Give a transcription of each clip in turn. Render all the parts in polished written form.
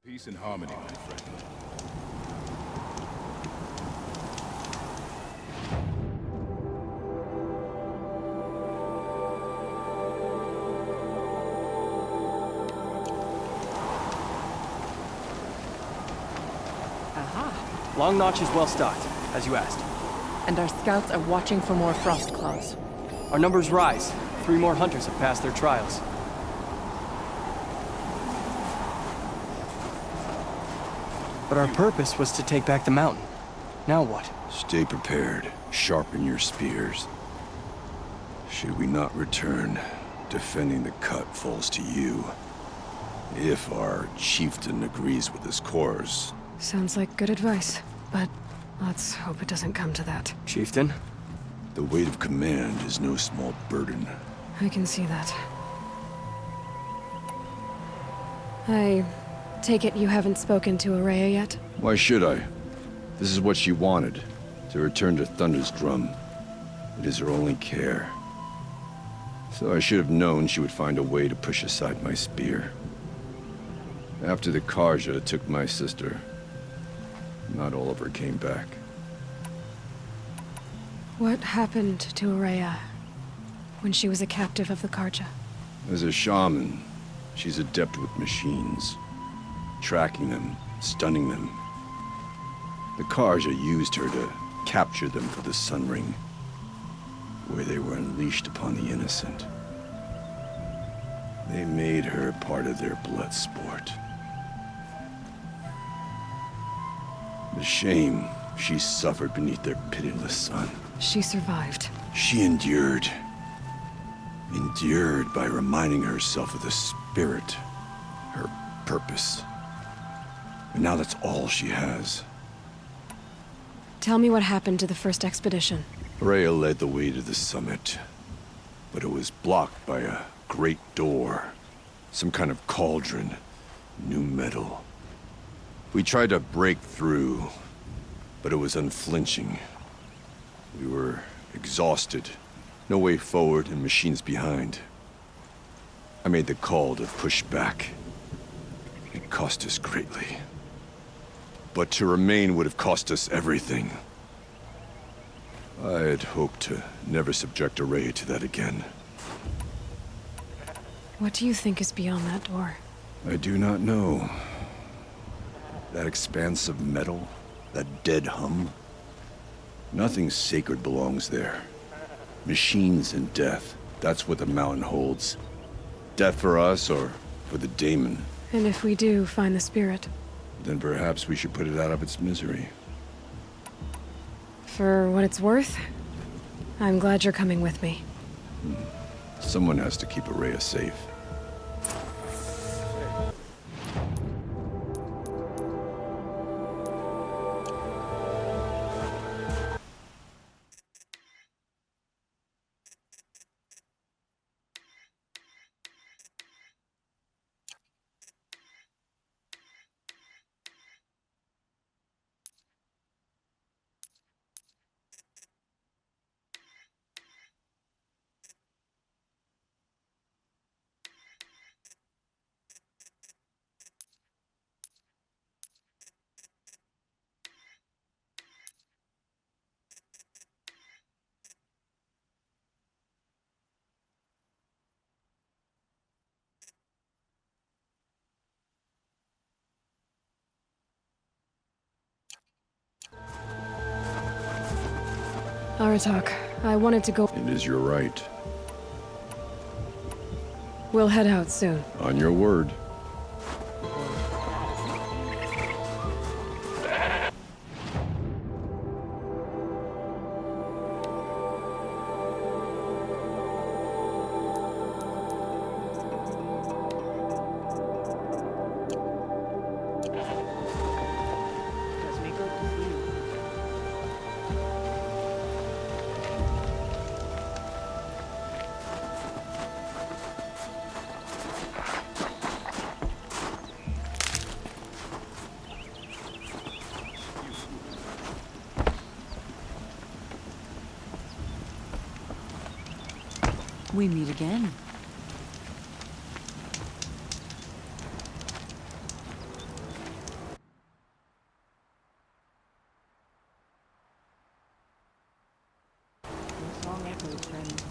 Peace and harmony, my friend. Aha. Long Notch is well stocked, as you asked. And our scouts are watching for more frost claws. Our numbers rise. 3 more hunters have passed their trials. But our purpose was to take back the mountain. Now what? Stay prepared. Sharpen your spears. Should we not return, defending the cut falls to you. If our chieftain agrees with his course. Sounds like good advice, but let's hope it doesn't come to that. Chieftain? The weight of command is no small burden. I can see that. I take it you haven't spoken to Ourea yet? Why should I? This is what she wanted, to return to Thunder's Drum. It is her only care. So I should have known she would find a way to push aside my spear. After the Carja took my sister, not all of her came back. What happened to Ourea when she was a captive of the Carja? As a shaman, she's adept with machines. Tracking them, stunning them. The Carja used her to capture them for the Sun Ring, where they were unleashed upon the innocent. They made her part of their blood sport. The shame she suffered beneath their pitiless sun. She survived. She endured. Endured by reminding herself of the spirit, her purpose. And now that's all she has. Tell me what happened to the first expedition. Ourea led the way to the summit, but it was blocked by a great door. Some kind of cauldron, new metal. We tried to break through, but it was unflinching. We were exhausted, no way forward and machines behind. I made the call to push back. It cost us greatly. But to remain would have cost us everything. I had hoped to never subject Ourea to that again. What do you think is beyond that door? I do not know. That expanse of metal, that dead hum. Nothing sacred belongs there. Machines and death, that's what the mountain holds. Death for us or for the daemon. And if we do find the spirit? Then perhaps we should put it out of its misery. For what it's worth, I'm glad you're coming with me. Someone has to keep Ourea safe. Aratak, I wanted to go. It is your right. We'll head out soon. On your word. We meet again. This song echoes, friend.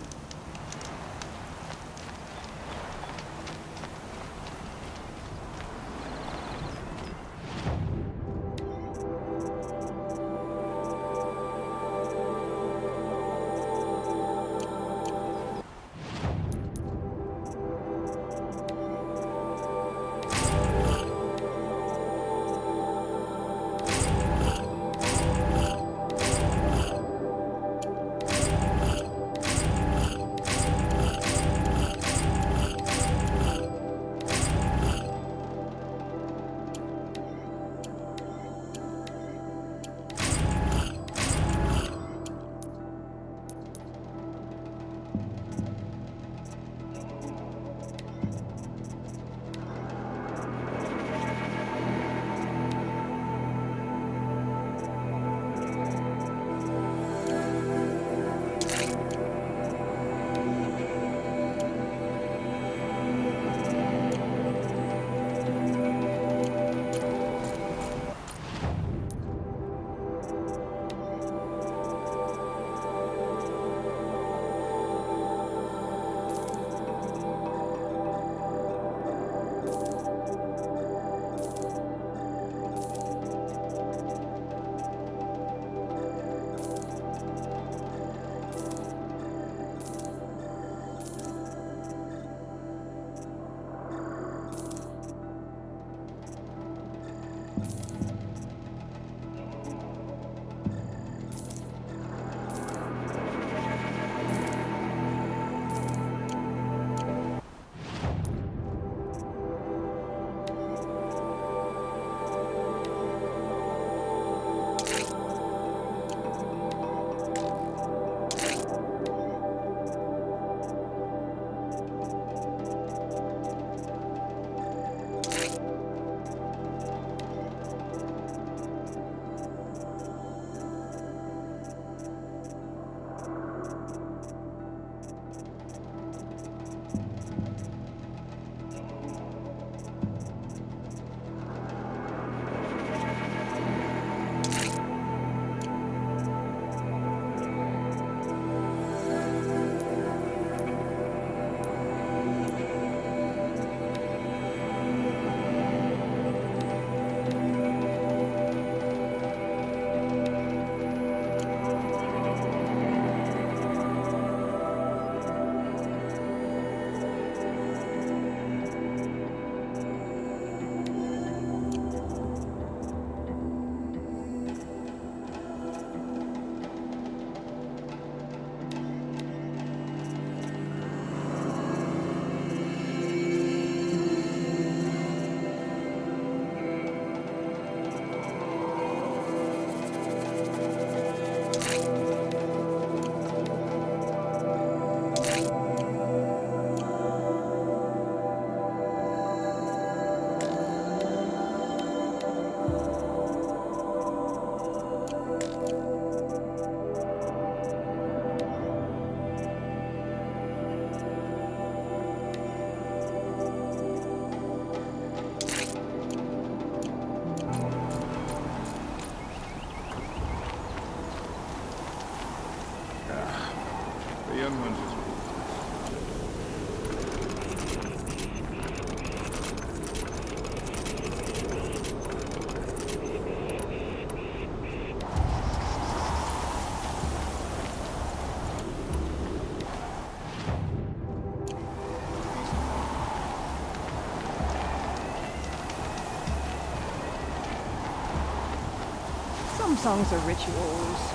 Some songs are rituals.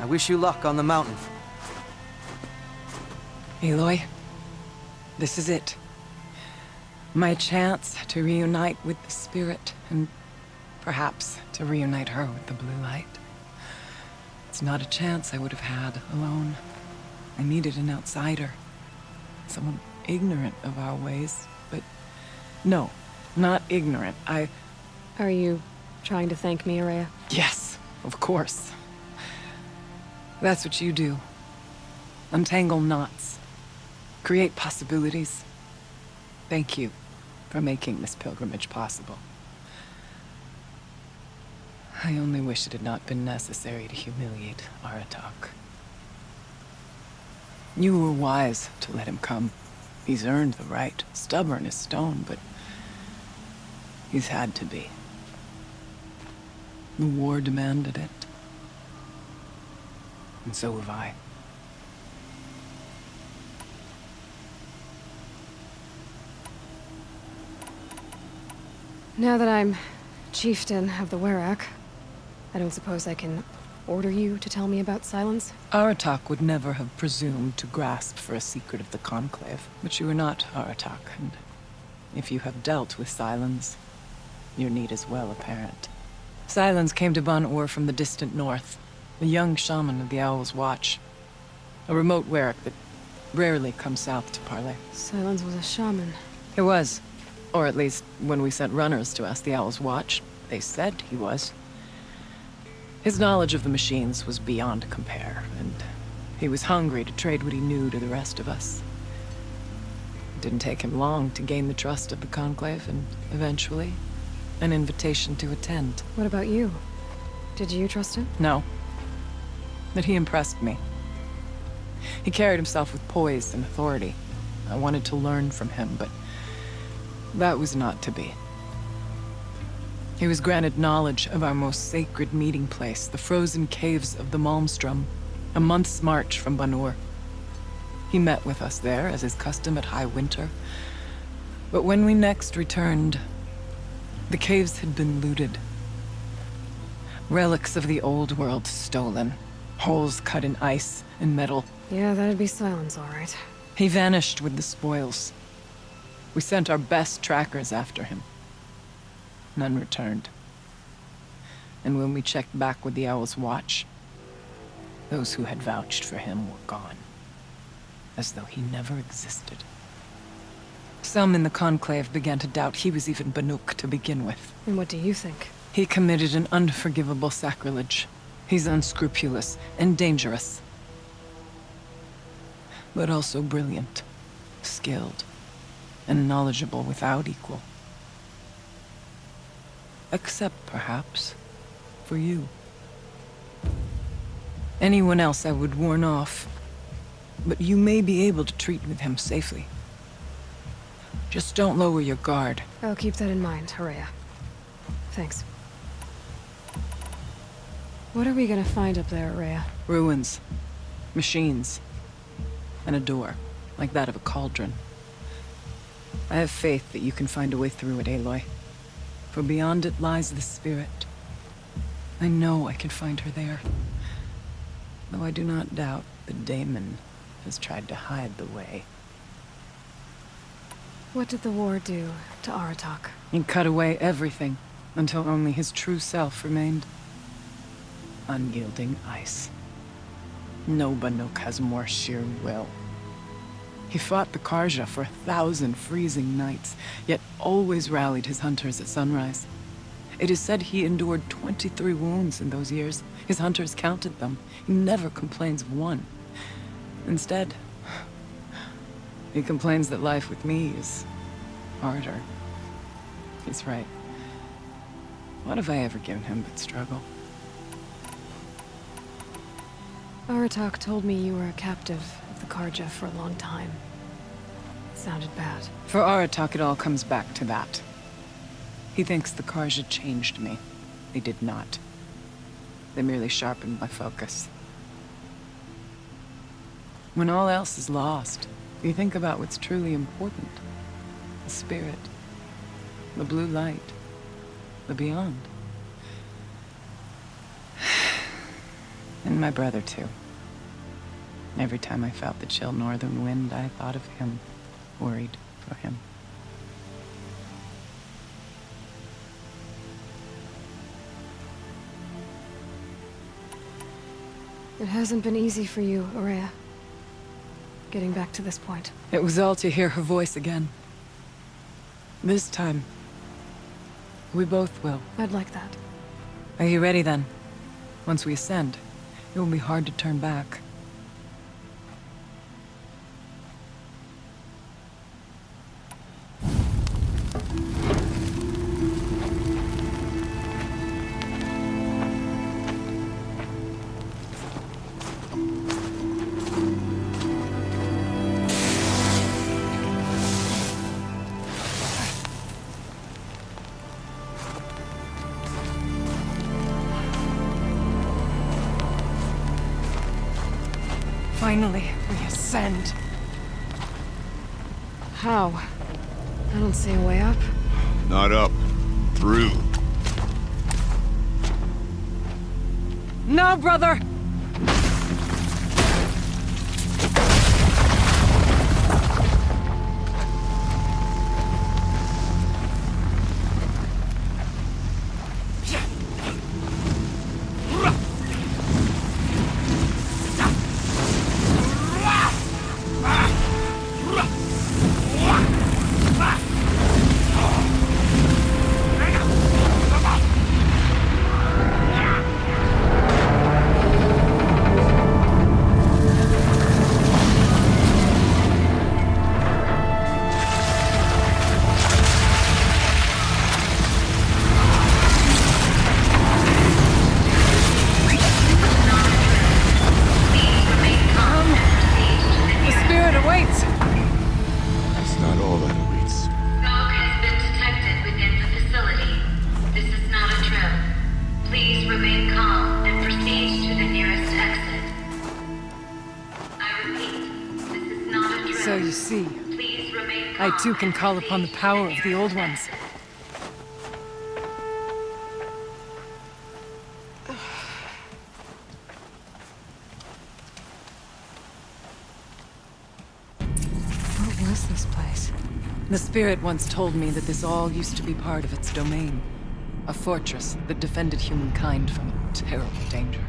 I wish you luck on the mountain. Aloy, this is it. My chance to reunite with the spirit, and perhaps to reunite her with the blue light. It's not a chance I would have had alone. I needed an outsider. Someone ignorant of our ways, but no, not ignorant. Are you trying to thank me, Ourea? Yes, of course. That's what you do. Untangle knots. Create possibilities. Thank you for making this pilgrimage possible. I only wish it had not been necessary to humiliate Aratak. You were wise to let him come. He's earned the right. Stubborn as stone, but he's had to be. The war demanded it. And so have I. Now that I'm chieftain of the Werak, I don't suppose I can order you to tell me about Silence? Aratak would never have presumed to grasp for a secret of the Conclave. But you are not Aratak, and if you have dealt with Silence, your need is well apparent. Silence came to Ban-Ur from the distant north, a young shaman of the Owl's Watch. A remote Werak that rarely comes south to parley. Silence was a shaman. He was. Or at least, when we sent runners to ask the Owl's Watch, they said he was. His knowledge of the machines was beyond compare, and he was hungry to trade what he knew to the rest of us. It didn't take him long to gain the trust of the Conclave, and eventually, an invitation to attend. What about you? Did you trust him? No. But he impressed me. He carried himself with poise and authority. I wanted to learn from him, but that was not to be. He was granted knowledge of our most sacred meeting place, the frozen caves of the Malmstrom, a month's march from Ban-Ur. He met with us there, as is custom at High Winter. But when we next returned, the caves had been looted. Relics of the old world stolen. Holes cut in ice and metal. Yeah, that'd be Silence, all right. He vanished with the spoils. We sent our best trackers after him. None returned. And when we checked back with the Owl's Watch, those who had vouched for him were gone. As though he never existed. Some in the Conclave began to doubt he was even Banuk to begin with. And what do you think? He committed an unforgivable sacrilege. He's unscrupulous and dangerous. But also brilliant, skilled, and knowledgeable without equal. Except, perhaps, for you. Anyone else I would warn off, but you may be able to treat with him safely. Just don't lower your guard. I'll keep that in mind, Ourea. Thanks. What are we gonna find up there, Ourea? Ruins, machines, and a door, like that of a cauldron. I have faith that you can find a way through it, Aloy. For beyond it lies the spirit. I know I can find her there. Though I do not doubt that Daemon has tried to hide the way. What did the war do to Aratak? He cut away everything, until only his true self remained. Unyielding ice. No Banuk has more sheer will. He fought the Karja for 1,000 freezing nights, yet always rallied his hunters at sunrise. It is said he endured 23 wounds in those years. His hunters counted them. He never complains of one. Instead, he complains that life with me is harder. He's right. What have I ever given him but struggle? Aratak told me you were a captive of the Karja for a long time. It sounded bad. For Aratak, it all comes back to that. He thinks the Karja changed me. They did not. They merely sharpened my focus. When all else is lost, you think about what's truly important. The spirit. The blue light. The beyond. And my brother, too. Every time I felt the chill northern wind, I thought of him, worried for him. It hasn't been easy for you, Ourea. Getting back to this point. It was all to hear her voice again. This time, we both will. I'd like that. Are you ready then? Once we ascend, it will be hard to turn back. Finally, we ascend. How? I don't see a way up. Not up. Through. No, brother! So you see, I too can call upon the power of the Old Ones. What was this place? The Spirit once told me that this all used to be part of its domain. A fortress that defended humankind from terrible danger.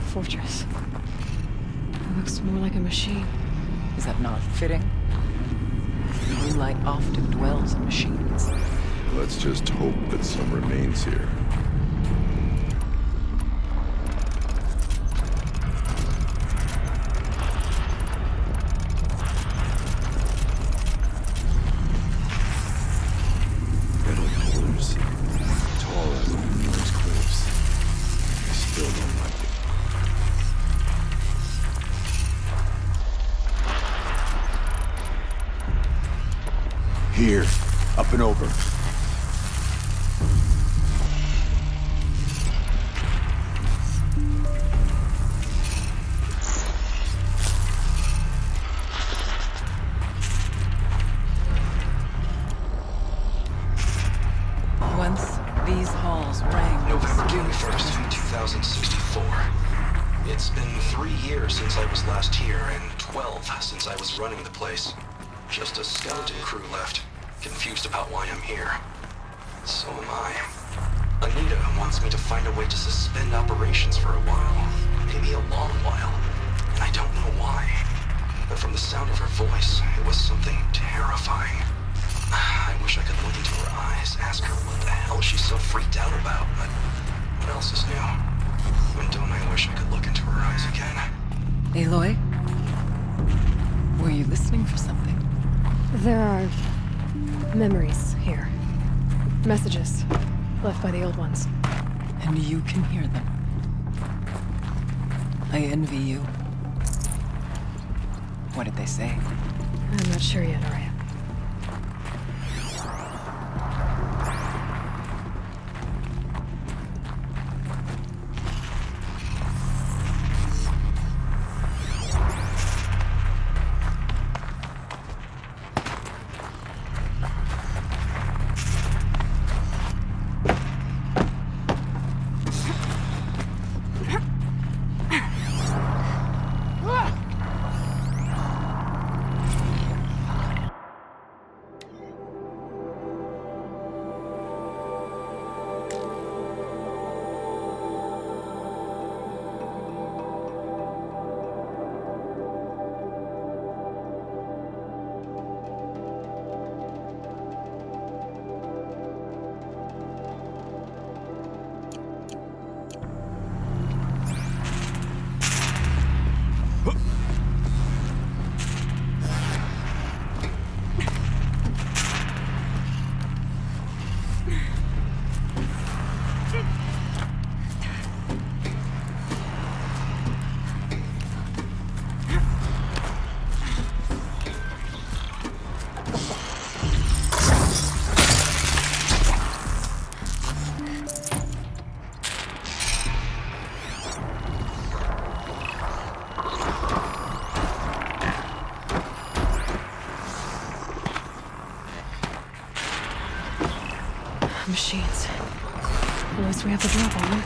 Fortress. It looks more like a machine. Is that not fitting? Blue light often dwells in machines. Let's just hope that some remains here. Metal pillars, tall as the nearest cliffs. I still don't like it. Here, up and over. Once, these halls rang with November the spirit 21st, 2064. It's been 3 years since I was last here, and 12 since I was running the place. Just a skeleton crew left, confused about why I'm here. So am I. Anita wants me to find a way to suspend operations for a while, maybe a long while, and I don't know why. But from the sound of her voice, it was something terrifying. I wish I could look into her eyes, ask her what the hell she's so freaked out about, but what else is new? When don't I wish I could look into her eyes again? Aloy? Were you listening for something? There are memories here. Messages left by the old ones. And you can hear them. I envy you. What did they say? I'm not sure yet, Araya. Machines. At least we have the drop on them.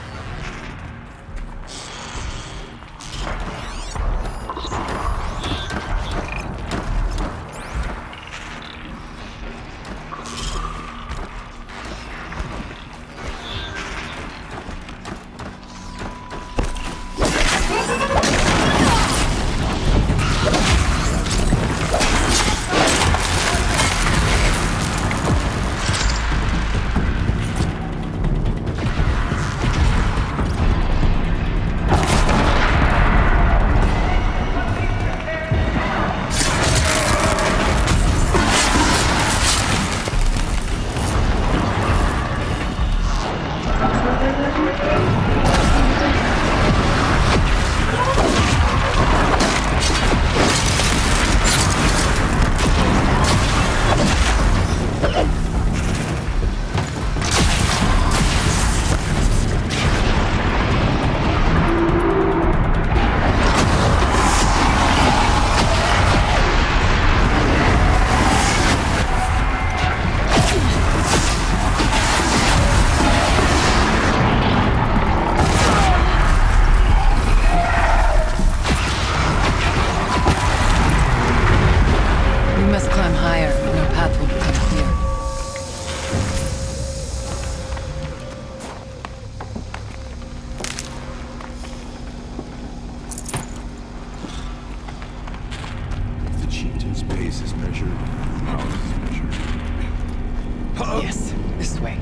Yes, this way.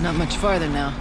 Not much farther now.